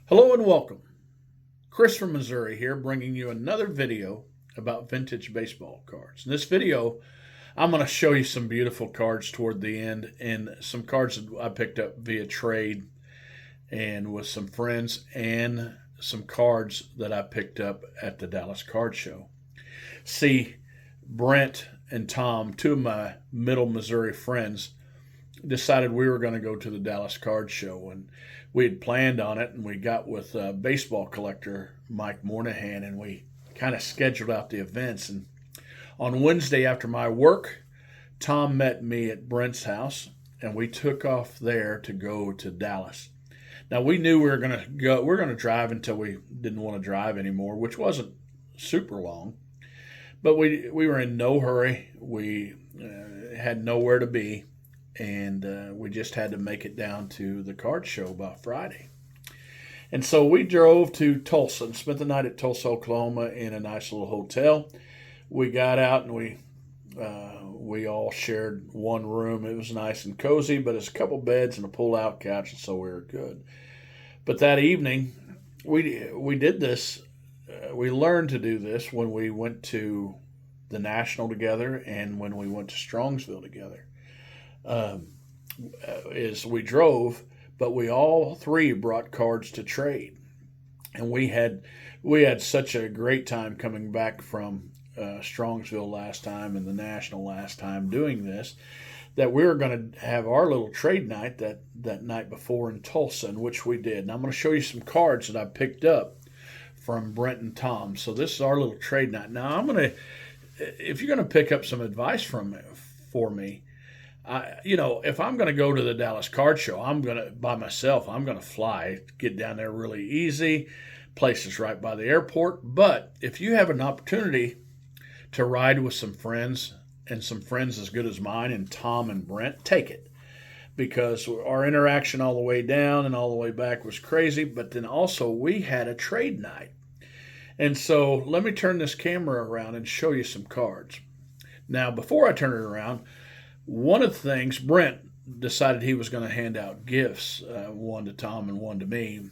Hello and welcome. Chris from Missouri here, bringing you another video about vintage baseball cards. In this video, I'm going to show you some beautiful cards toward the end and some cards that I picked up via trade and with some friends, and some cards that I picked up at the Dallas Card Show. See, Brent and Tom, two of my middle Missouri friends, decided we were going to go to the Dallas Card Show, and we had planned on it, and we got with baseball collector Mike Moynihan, and we kind of scheduled out the events. And on Wednesday after my work, Tom met me at Brent's house, and we took off there to go to Dallas. Now we knew we were going to go. We were going to drive until we didn't want to drive anymore, which wasn't super long, but we were in no hurry. We had nowhere to be, and we just had to make it down to the card show by Friday. And so we drove to Tulsa and spent the night at Tulsa, Oklahoma in a nice little hotel. We got out and we all shared one room. It was nice and cozy, but it's a couple beds and a pull-out couch, and so we were good. But that evening, we did this. We learned to do this when we went to the National together and when we went to Strongsville together. Is we drove, but we all three brought cards to trade, and we had such a great time coming back from Strongsville last time and the National last time doing this, that we were going to have our little trade night that night before in Tulsa, in which we did. And I'm going to show you some cards that I picked up from Brent and Tom. So this is our little trade night. Now if you're going to pick up some advice for me, if I'm going to go to the Dallas Card Show, I'm going to, by myself, I'm going to fly, get down there really easy. Place is right by the airport. But if you have an opportunity to ride with some friends, and some friends as good as mine and Tom and Brent, take it. Because our interaction all the way down and all the way back was crazy, but then also we had a trade night. And so let me turn this camera around and show you some cards. Now, before I turn it around, one of the things, Brent decided he was going to hand out gifts, one to Tom and one to me.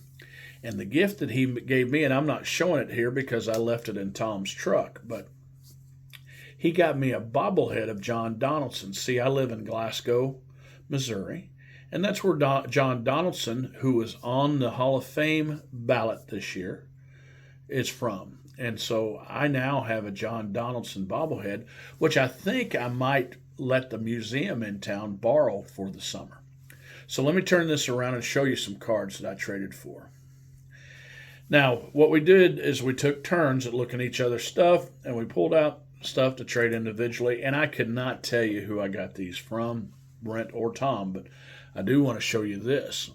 And the gift that he gave me, and I'm not showing it here because I left it in Tom's truck, but he got me a bobblehead of John Donaldson. See, I live in Glasgow, Missouri, and that's where John Donaldson, who was on the Hall of Fame ballot this year, is from. And so I now have a John Donaldson bobblehead, which I think I might let the museum in town borrow for the summer. So let me turn this around and show you some cards that I traded for. Now, what we did is we took turns at looking at each other's stuff, and we pulled out stuff to trade individually, and I could not tell you who I got these from, Brent or Tom, but I do want to show you this.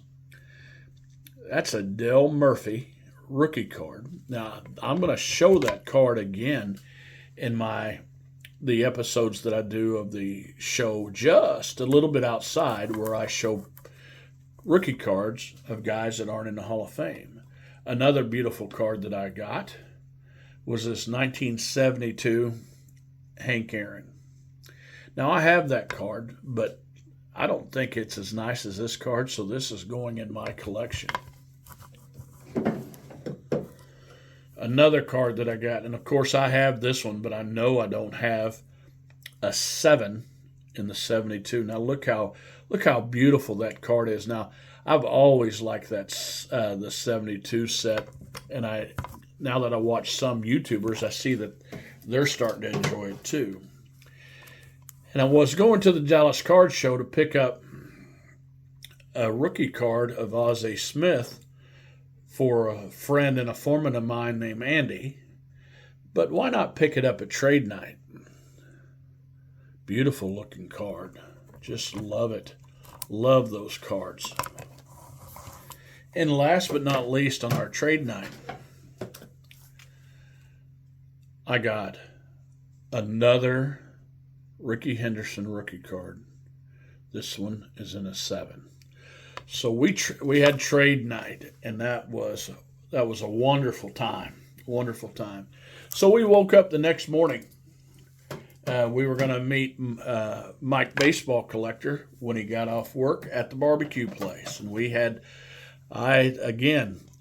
That's a Dale Murphy rookie card. Now, I'm going to show that card again in the episodes that I do of the show, just a little bit outside, where I show rookie cards of guys that aren't in the Hall of Fame. Another beautiful card that I got was this 1972 Hank Aaron. Now, I have that card, but I don't think it's as nice as this card, so this is going in my collection. Another card that I got, and of course I have this one, but I know I don't have a 7 in the 72. Now look how beautiful that card is. Now, I've always liked that the 72 set, and now that I watch some YouTubers, I see that they're starting to enjoy it too. And I was going to the Dallas Card Show to pick up a rookie card of Ozzie Smith for a friend and a foreman of mine named Andy. But why not pick it up at trade night? Beautiful looking card. Just love it. Love those cards. And last but not least, on our trade night, I got another Rickey Henderson rookie card. This one is in a 7. So we had trade night, and that was a wonderful time. Wonderful time. So we woke up the next morning. We were going to meet Mike Baseball Collector when he got off work at the barbecue place, and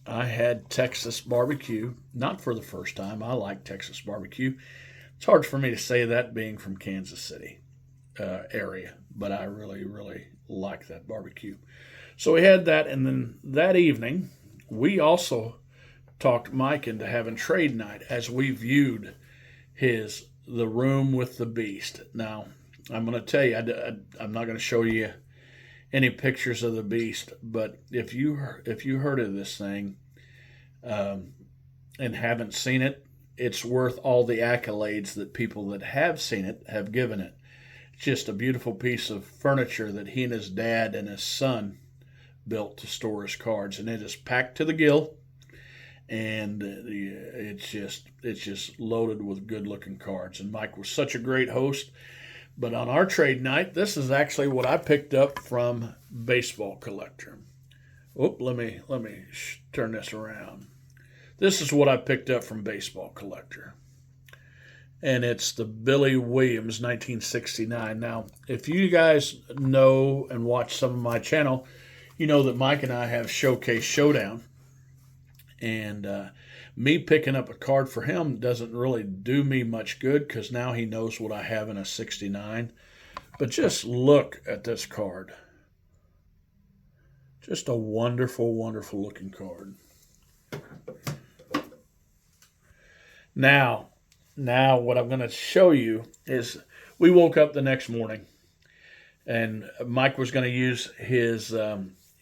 I had Texas barbecue, not for the first time. I like Texas barbecue. It's hard for me to say that being from Kansas City area, but I really, really like that barbecue. So we had that, and then that evening, we also talked Mike into having trade night as we viewed his The Room with the Beast. Now, I'm going to tell you, I'm not going to show you any pictures of the Beast, but if you heard of this thing um, and haven't seen it, it's worth all the accolades that people that have seen it have given it. It's just a beautiful piece of furniture that he and his dad and his son built to store his cards, and it is packed to the gill, and it's just loaded with good looking cards. And Mike was such a great host. But on our trade night, this is actually what I picked up from Baseball Collector. Let me turn this around. This is what I picked up from Baseball Collector, and it's the Billy Williams 1969. Now, if you guys know and watch some of my channel, you know that Mike and I have Showcase Showdown, and me picking up a card for him doesn't really do me much good because now he knows what I have in a 69. But just look at this card. Just a wonderful, wonderful looking card. Now, what I'm going to show you is we woke up the next morning, and Mike was going to use his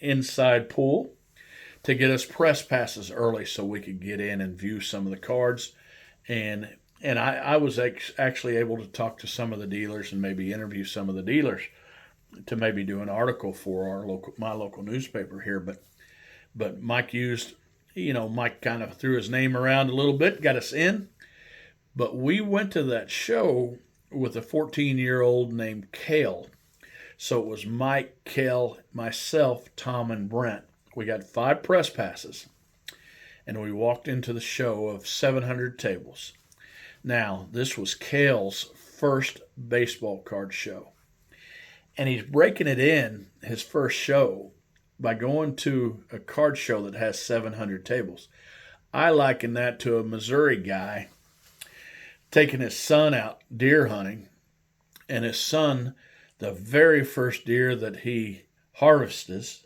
inside pool to get us press passes early so we could get in and view some of the cards. And I was actually able to talk to some of the dealers and maybe interview some of the dealers to maybe do an article for my local newspaper here. But Mike Mike kind of threw his name around a little bit, got us in. But we went to that show with a 14-year-old named Kale. So it was Mike, Kale, myself, Tom, and Brent. We got 5 press passes, and we walked into the show of 700 tables. Now, this was Kale's first baseball card show, and he's breaking it in his first show by going to a card show that has 700 tables. I liken that to a Missouri guy taking his son out deer hunting, and his son, the very first deer that he harvests,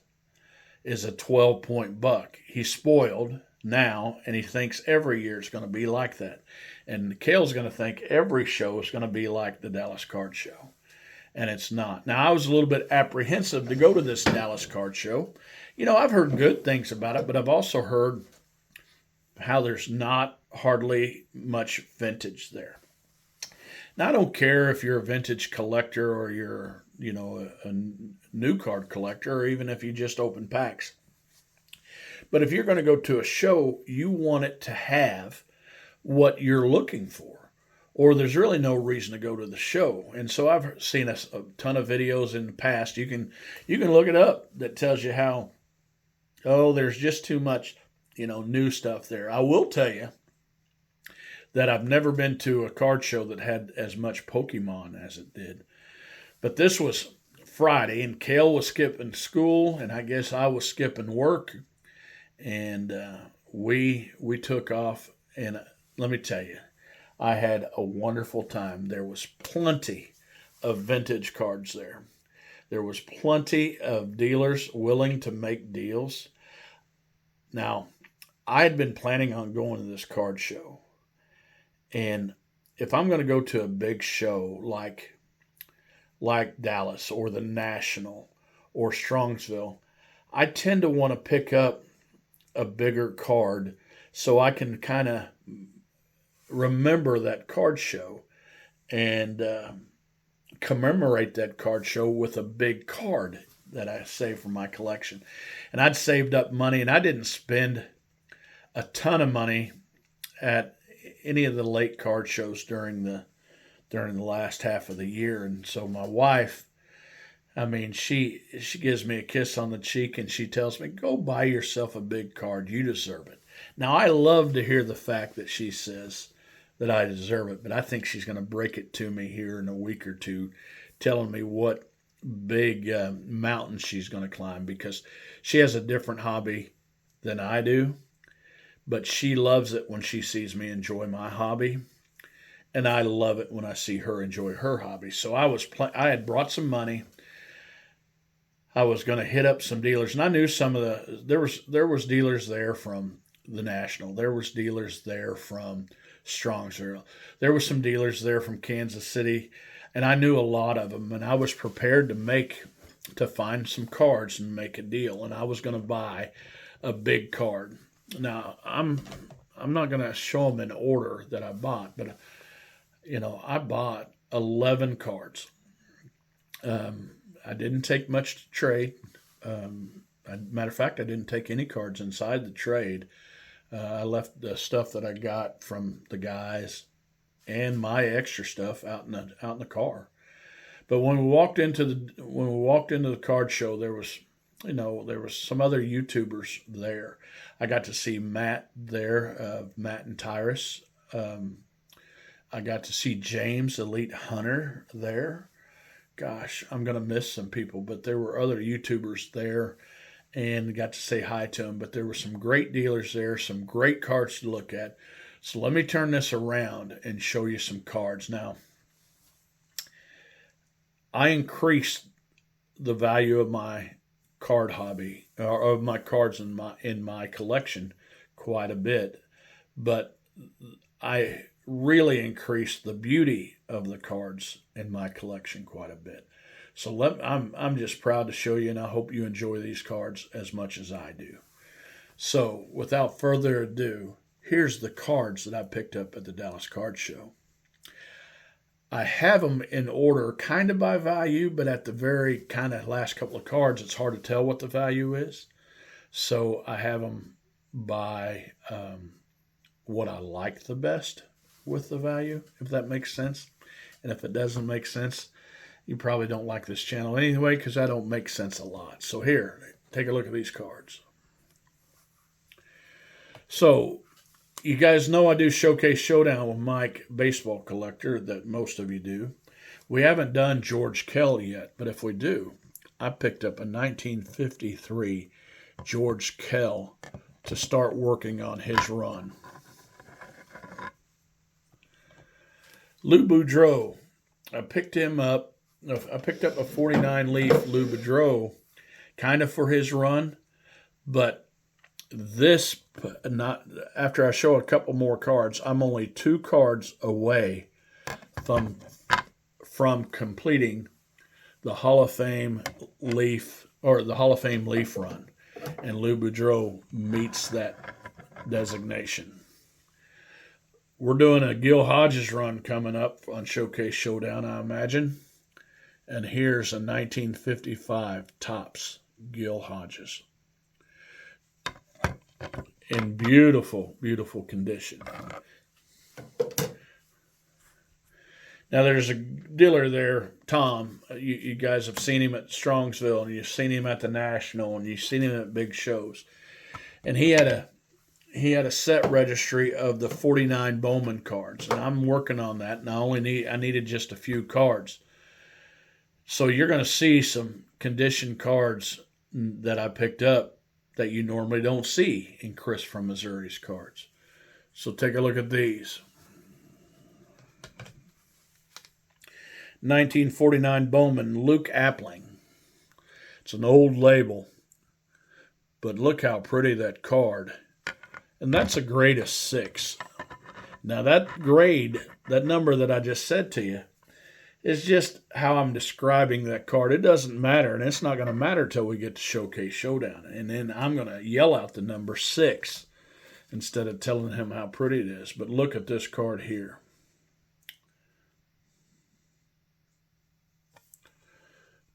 is a 12-point buck. He's spoiled now, and he thinks every year is going to be like that. And Kale's going to think every show is going to be like the Dallas Card Show. And it's not. Now, I was a little bit apprehensive to go to this Dallas Card Show. I've heard good things about it, but I've also heard how there's not hardly much vintage there. Now, I don't care if you're a vintage collector or you're, a new card collector, or even if you just open packs. But if you're going to go to a show, you want it to have what you're looking for, or there's really no reason to go to the show. And so I've seen a ton of videos in the past. You can look it up that tells you how, there's just too much, new stuff there. I will tell you that I've never been to a card show that had as much Pokemon as it did. But this was Friday, and Kale was skipping school, and I guess I was skipping work, and we took off. And let me tell you, I had a wonderful time. There was plenty of vintage cards there. There was plenty of dealers willing to make deals. Now, I had been planning on going to this card show, and if I'm going to go to a big show like Dallas or the National or Strongsville, I tend to want to pick up a bigger card so I can kind of remember that card show and commemorate that card show with a big card that I saved from my collection. And I'd saved up money, and I didn't spend a ton of money at any of the late card shows during the last half of the year. And so my wife, she gives me a kiss on the cheek, and she tells me, go buy yourself a big card. You deserve it. Now, I love to hear the fact that she says that I deserve it, but I think she's going to break it to me here in a week or two, telling me what big mountain she's going to climb, because she has a different hobby than I do, but she loves it when she sees me enjoy my hobby, and I love it when I see her enjoy her hobby. So I had brought some money. I was going to hit up some dealers, and I knew some of there was dealers there from the National. There was dealers there from Strongsville. There was some dealers there from Kansas City, and I knew a lot of them. And I was prepared to find some cards and make a deal. And I was going to buy a big card. Now I'm not going to show them in order that I bought, but I bought 11 cards. I didn't take much to trade. Matter of fact, I didn't take any cards inside the trade. I left the stuff that I got from the guys and my extra stuff out in the car. But when we walked into the card show, there was some other YouTubers there. I got to see Matt there, Matt and Tyrus. I got to see James Elite Hunter there. Gosh, I'm going to miss some people, but there were other YouTubers there and got to say hi to them. But there were some great dealers there, some great cards to look at. So let me turn this around and show you some cards. Now, I increased the value of my card hobby, or of my cards in my collection quite a bit, but I really increased the beauty of the cards in my collection quite a bit. So I'm just proud to show you, and I hope you enjoy these cards as much as I do. So without further ado, here's the cards that I picked up at the Dallas Card Show. I have them in order kind of by value, but at the very kind of last couple of cards, it's hard to tell what the value is. So I have them by what I like the best with the value, if that makes sense. And if it doesn't make sense, you probably don't like this channel anyway, because I don't make sense a lot. So here, take a look at these cards. So you guys know I do Showcase Showdown with Mike, baseball collector, that most of you do. We haven't done George Kell yet, but if we do, I picked up a 1953 George Kell to start working on his run. Lou Boudreau, I picked up a 49 leaf Lou Boudreau kind of for his run, but this, not after I show a couple more cards, I'm only 2 cards away from completing the Hall of Fame leaf, or the Hall of Fame leaf run, and Lou Boudreau meets that designation. We're doing a Gil Hodges run coming up on Showcase Showdown, I imagine. And here's a 1955 Topps Gil Hodges in beautiful, beautiful condition. Now, there's a dealer there, Tom. You guys have seen him at Strongsville, and you've seen him at the National, and you've seen him at big shows. And he had a set registry of the 49 Bowman cards, and I'm working on that. And I needed just a few cards. So you're going to see some condition cards that I picked up that you normally don't see in Chris from Missouri's cards. So take a look at these. 1949 Bowman, Luke Appling. It's an old label, but look how pretty that card. And that's a grade of 6. Now that grade, that number that I just said to you, is just how I'm describing that card. It doesn't matter, and it's not going to matter till we get to Showcase Showdown. And then I'm going to yell out the number 6 instead of telling him how pretty it is. But look at this card here.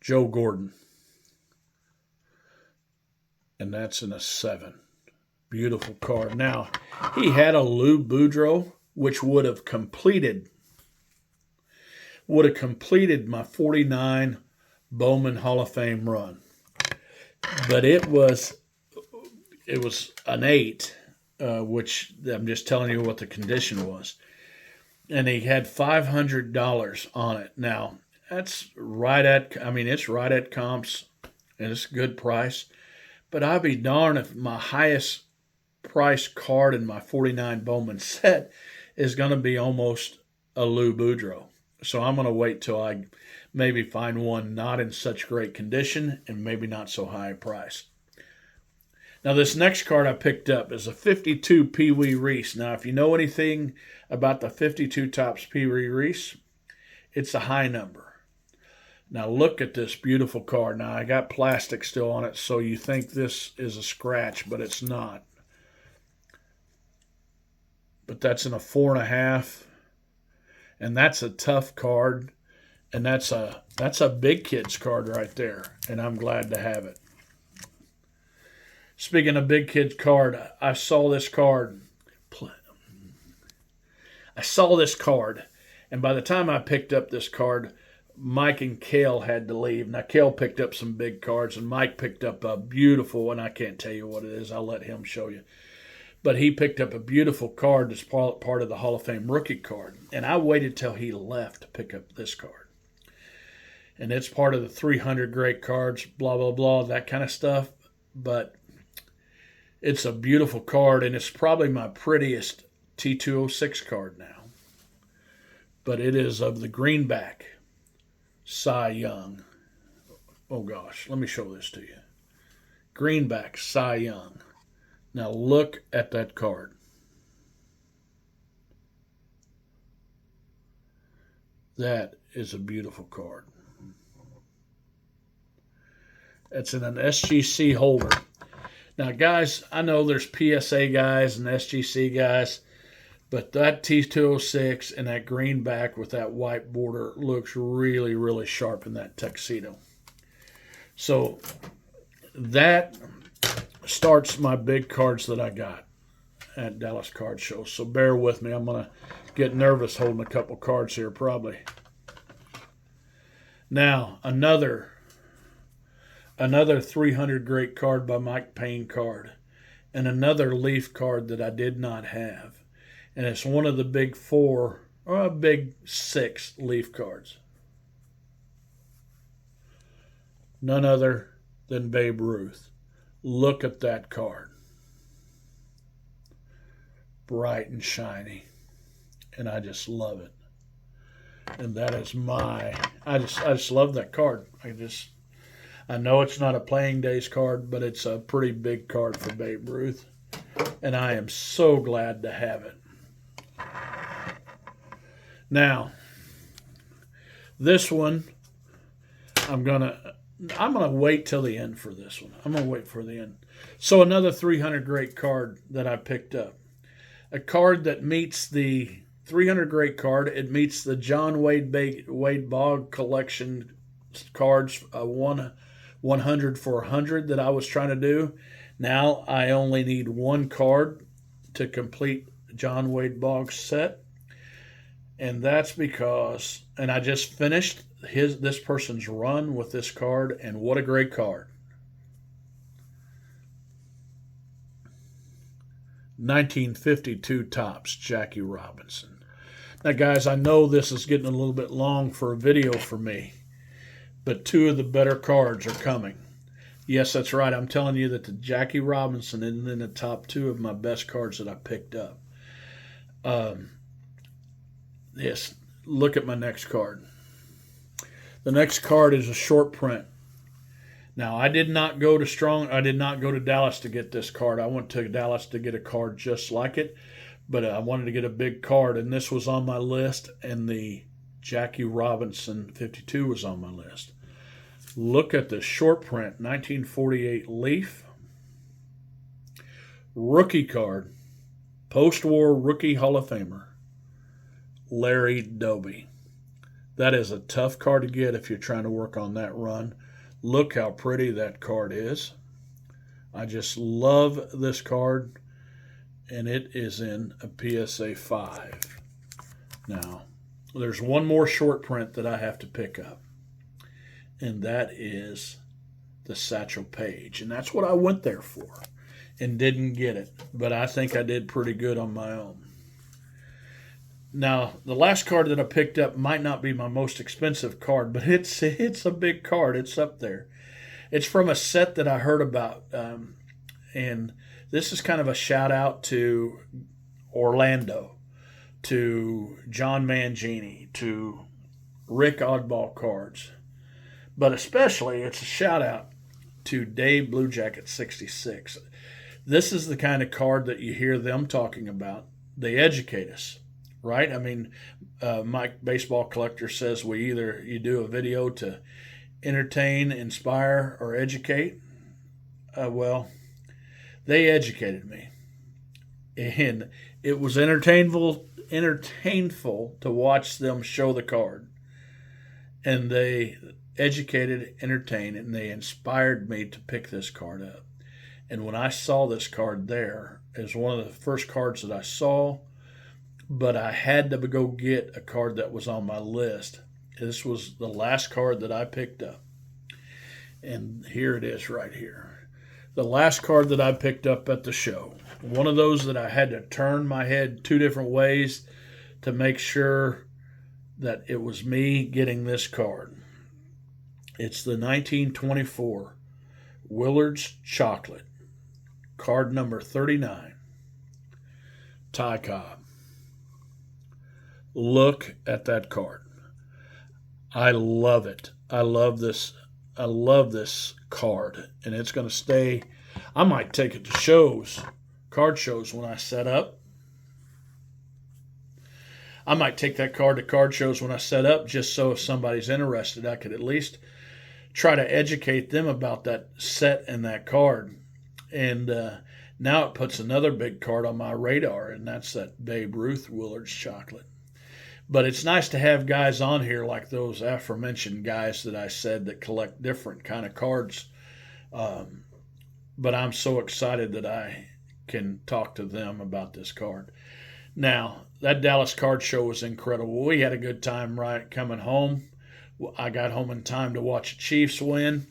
Joe Gordon. And that's in a 7. Beautiful card. Now, he had a Lou Boudreau, which would have completed my 49 Bowman Hall of Fame run. But it was an 8, which I'm just telling you what the condition was. And he had $500 on it. Now, that's it's right at comps, and it's a good price. But I'd be darned if my highest price card in my 49 Bowman set is going to be almost a Lou Boudreau. So I'm going to wait till I maybe find one not in such great condition and maybe not so high a price. Now, this next card I picked up is a 52 Peewee Reese. Now, if you know anything about the 52 Topps Peewee Reese, it's a high number. Now, look at this beautiful card. Now, I got plastic still on it, so you think this is a scratch, but it's not. But that's in a 4.5, and that's a tough card, and that's a big kid's card right there, and I'm glad to have it. Speaking of big kid's card, I saw this card, and by the time I picked up this card, Mike and Cale had to leave. Now, Cale picked up some big cards, and Mike picked up a beautiful one. I can't tell you what it is. I'll let him show you. But he picked up a beautiful card that's part of the Hall of Fame rookie card. And I waited till he left to pick up this card. And it's part of the 300 great cards, blah, blah, blah, that kind of stuff. But it's a beautiful card, and it's probably my prettiest T206 card now. But it is of the Greenback Sai Young. Oh, gosh, let me show this to you. Greenback Sai Young. Now look at that card. That is a beautiful card. It's in an SGC holder. Now, guys, I know there's PSA guys and SGC guys, but that T206 and that greenback with that white border looks really, really sharp in that tuxedo. So that starts my big cards that I got at Dallas Card Show. So bear with me. I'm going to get nervous holding a couple cards here probably. Now, another 300 great card by Mike Payne card. And another Leaf card that I did not have. And it's one of the big 4 or a big 6 Leaf cards. None other than Babe Ruth. Look at that card. Bright and shiny. And I just love it. And that is I just love that card. I know it's not a playing days card, but it's a pretty big card for Babe Ruth. And I am so glad to have it. Now, this one, I'm gonna wait till the end for this one. I'm gonna wait for the end. So another 300 great card that I picked up, a card that meets the 300 great card. It meets the John Wade Bogg collection cards, 100 for 100 that I was trying to do. Now I only need one card to complete John Wade Bogg's set. And that's because, and I just finished this person's run with this card, and what a great card. 1952 Topps, Jackie Robinson. Now, guys, I know this is getting a little bit long for a video for me, but 2 of the better cards are coming. Yes, that's right. I'm telling you that the Jackie Robinson is in the top 2 of my best cards that I picked up. Yes, look at my next card. The next card is a short print. Now, I did not go to Dallas to get this card. I went to Dallas to get a card just like it, but I wanted to get a big card, and this was on my list, and the Jackie Robinson 52 was on my list. Look at the short print, 1948 Leaf. Rookie card, post-war rookie Hall of Famer, Larry Dolby. That is a tough card to get if you're trying to work on that run. Look how pretty that card is. I just love this card, and it is in a PSA 5. Now, there's one more short print that I have to pick up, and that is the Satchel Paige. And that's what I went there for and didn't get it, but I think I did pretty good on my own. Now, the last card that I picked up might not be my most expensive card, but it's a big card. It's up there. It's from a set that I heard about, and this is kind of a shout out to Orlando, to John Mangini, to Rick Oddball Cards, but especially it's a shout out to Dave Blue Jacket 66. This is the kind of card that you hear them talking about. They educate us, right? I mean, Mike Baseball Collector says you do a video to entertain, inspire, or educate. Well, they educated me, and it was entertainful to watch them show the card, and they educated, entertained, and they inspired me to pick this card up. And when I saw this card there, it was one of the first cards that I saw, but I had to go get a card that was on my list. This was the last card that I picked up. And here it is right here. The last card that I picked up at the show. One of those that I had to turn my head 2 different ways to make sure that it was me getting this card. It's the 1924 Willard's Chocolate, card number 39, Ty Cobb. Look at that card. I love it. I love this card, and it's going to stay. I might take it to shows, card shows when I set up. I might take that card to card shows when I set up, just so if somebody's interested, I could at least try to educate them about that set and that card. And now it puts another big card on my radar, and that's that Babe Ruth Willard's Chocolate. But it's nice to have guys on here like those aforementioned guys that I said that collect different kind of cards. But I'm so excited that I can talk to them about this card. Now, that Dallas card show was incredible. We had a good time right coming home. I got home in time to watch the Chiefs win.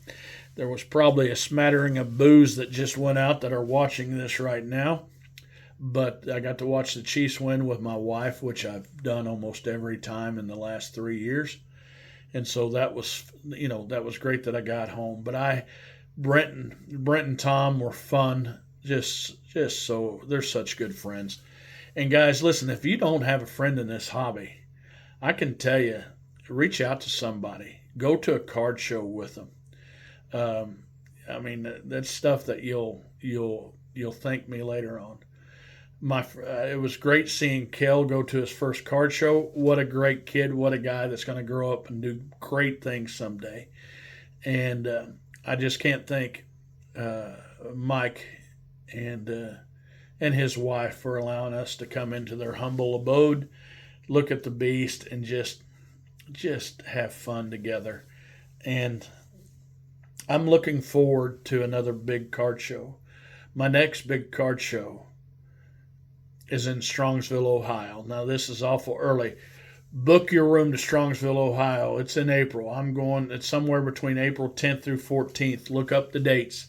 There was probably a smattering of boos that just went out that are watching this right now. But I got to watch the Chiefs win with my wife, which I've done almost every time in the last 3 years. And so that was great that I got home. But Brent and Tom were fun. Just so they're such good friends. And guys, listen, if you don't have a friend in this hobby, I can tell you, reach out to somebody. Go to a card show with them. I mean, that's stuff that you'll thank me later on. It was great seeing Kel go to his first card show. What a great kid. What a guy that's going to grow up and do great things someday. And I just can't thank Mike and his wife for allowing us to come into their humble abode, look at the beast, and just have fun together. And I'm looking forward to another big card show. My next big card show is in Strongsville, Ohio. Now, this is awful early. Book your room to Strongsville, Ohio. It's in April. It's somewhere between April 10th through 14th. Look up the dates.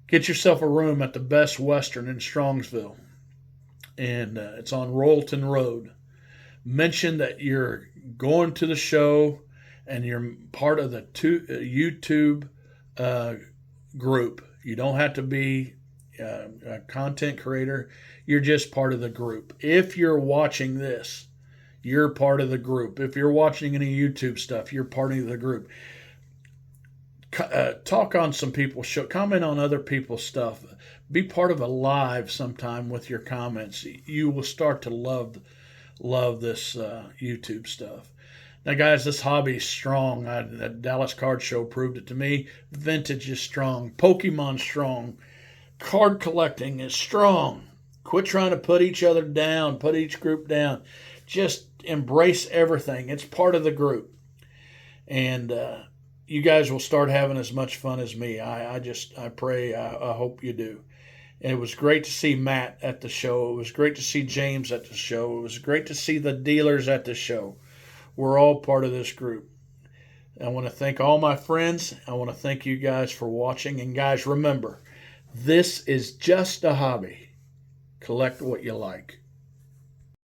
Get yourself a room at the Best Western in Strongsville. And it's on Royalton Road. Mention that you're going to the show and you're part of the YouTube group. You don't have to be a content creator. You're just part of the group. If you're watching this, you're part of the group. If you're watching any YouTube stuff, you're part of the group. Talk on some people's show. Comment on other people's stuff. Be part of a live sometime with your comments. You will start to love this YouTube stuff. Now, guys, this hobby is strong. That Dallas Card Show proved it to me. Vintage is strong. Pokemon strong. Card collecting is strong. Quit trying to put each other down, put each group down. Just embrace everything. It's part of the group. And you guys will start having as much fun as me. I pray, I hope you do. And it was great to see Matt at the show. It was great to see James at the show. It was great to see the dealers at the show. We're all part of this group. I want to thank all my friends. I want to thank you guys for watching. And guys, remember, this is just a hobby. Collect what you like.